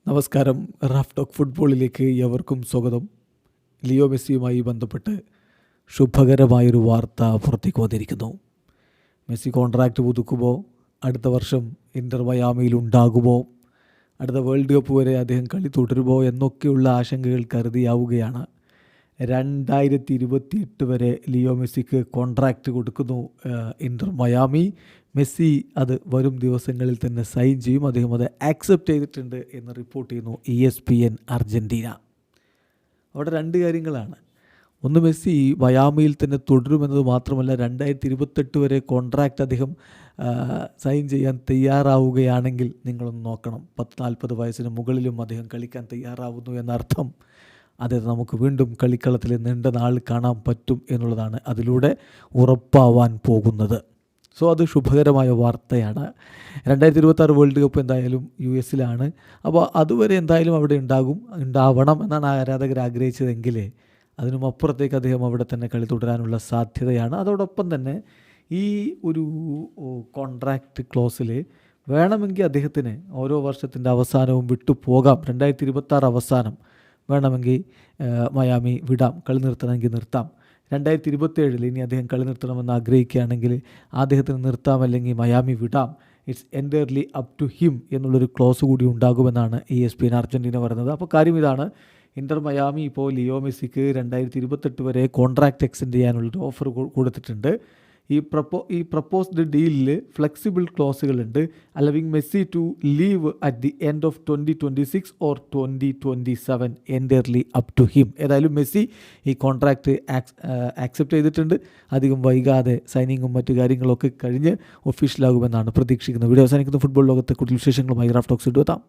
നമസ്കാരം. Raf talk ഫുട്ബോളിലേക്ക് എവർക്കും സ്വാഗതം. ലിയോ മെസ്സിയുമായി ബന്ധപ്പെട്ട് ശുഭകരമായൊരു വാർത്ത പുറത്തേക്ക് വന്നിരിക്കുന്നു. മെസ്സി കോൺട്രാക്റ്റ് പുതുക്കുമോ? അടുത്ത വർഷം ഇൻ്റർ മയാമിയിൽ ഉണ്ടാകുമോ? അടുത്ത വേൾഡ് കപ്പ് വരെ അദ്ദേഹം കളി തുടരുമോ എന്നൊക്കെയുള്ള ആശങ്കകൾ കരുതിയാവുകയാണ്. 2028 വരെ ലിയോ മെസ്സിക്ക് കോൺട്രാക്റ്റ് കൊടുക്കുന്നു ഇൻ്റർ മയാമി. മെസ്സി അത് വരും ദിവസങ്ങളിൽ തന്നെ സൈൻ ചെയ്യും. അദ്ദേഹം അത് ആക്സെപ്റ്റ് ചെയ്തിട്ടുണ്ട് എന്ന് റിപ്പോർട്ട് ചെയ്യുന്നു ESPN അർജൻറ്റീന. അവിടെ രണ്ട് കാര്യങ്ങളാണ്. ഒന്ന്, മെസ്സി മയാമിയിൽ തന്നെ തുടരുമെന്നത് മാത്രമല്ല, 2028 വരെ കോൺട്രാക്റ്റ് അദ്ദേഹം സൈൻ ചെയ്യാൻ തയ്യാറാവുകയാണെങ്കിൽ നിങ്ങളൊന്ന് നോക്കണം. 40 വയസ്സിന് മുകളിലും അദ്ദേഹം കളിക്കാൻ തയ്യാറാവുന്നു എന്നർത്ഥം. അത് നമുക്ക് വീണ്ടും കളിക്കളത്തിൽ നീണ്ട നാൾ കാണാൻ പറ്റും എന്നുള്ളതാണ് അതിലൂടെ ഉറപ്പാവാൻ പോകുന്നത്. സോ അത് ശുഭകരമായ വാർത്തയാണ്. 2026 വേൾഡ് കപ്പ് എന്തായാലും US അപ്പോൾ അതുവരെ എന്തായാലും അവിടെ ഉണ്ടാവണം എന്നാണ് ആരാധകർ ആഗ്രഹിച്ചതെങ്കിൽ അതിനും അപ്പുറത്തേക്ക് അദ്ദേഹം അവിടെ തന്നെ കളി തുടരാനുള്ള സാധ്യതയാണ്. അതോടൊപ്പം തന്നെ ഈ ഒരു കോൺട്രാക്റ്റ് ക്ലോസിൽ വേണമെങ്കിൽ അദ്ദേഹത്തിന് ഓരോ വർഷത്തിൻ്റെ അവസാനവും വിട്ടു പോകാം. 2026 അവസാനം വേണമെങ്കിൽ മയാമി വിടാം, കളി നിർത്തണമെങ്കിൽ നിർത്താം. 2027 ഇനി അദ്ദേഹം കളി നിർത്തണമെന്ന് ആഗ്രഹിക്കുകയാണെങ്കിൽ അദ്ദേഹത്തിന് നിർത്താം, അല്ലെങ്കിൽ മയാമി വിടാം. It's entirely up to him എന്നുള്ളൊരു ക്ലോസ് കൂടി ഉണ്ടാകുമെന്നാണ് ESPN അർജൻറ്റീന പറയുന്നത്. അപ്പോൾ കാര്യം ഇതാണ്, ഇൻ്റർ മയാമി ഇപ്പോൾ ലിയോ മെസ്സിക്ക് 2028 വരെ കോൺട്രാക്റ്റ് എക്സ്റ്റെൻഡ് ചെയ്യാനുള്ളൊരു ഓഫർ കൊടുത്തിട്ടുണ്ട്. ഈ പ്രപ്പോസ്ഡ് ഡീലിൽ ഫ്ലെക്സിബിൾ ക്ലോസുകളുണ്ട്, allowing Messi to leave at the end of 2026 or 2027, entirely up to him. ഏതായാലും മെസ്സി ഈ കോൺട്രാക്റ്റ് ആക്സെപ്റ്റ് ചെയ്തിട്ടുണ്ട്. അധികം വൈകാതെ സൈനിങ്ങും മറ്റു കാര്യങ്ങളൊക്കെ കഴിഞ്ഞ് ഒഫീഷ്യലാകുമെന്നാണ് പ്രതീക്ഷിക്കുന്നത്. വീഡിയോ അവസാനിക്കുന്ന ഫുട്ബോൾ ലോകത്തെ കൂടുതൽ വിശേഷങ്ങളുമായി റാഫ് ടോക്സ് എത്താം.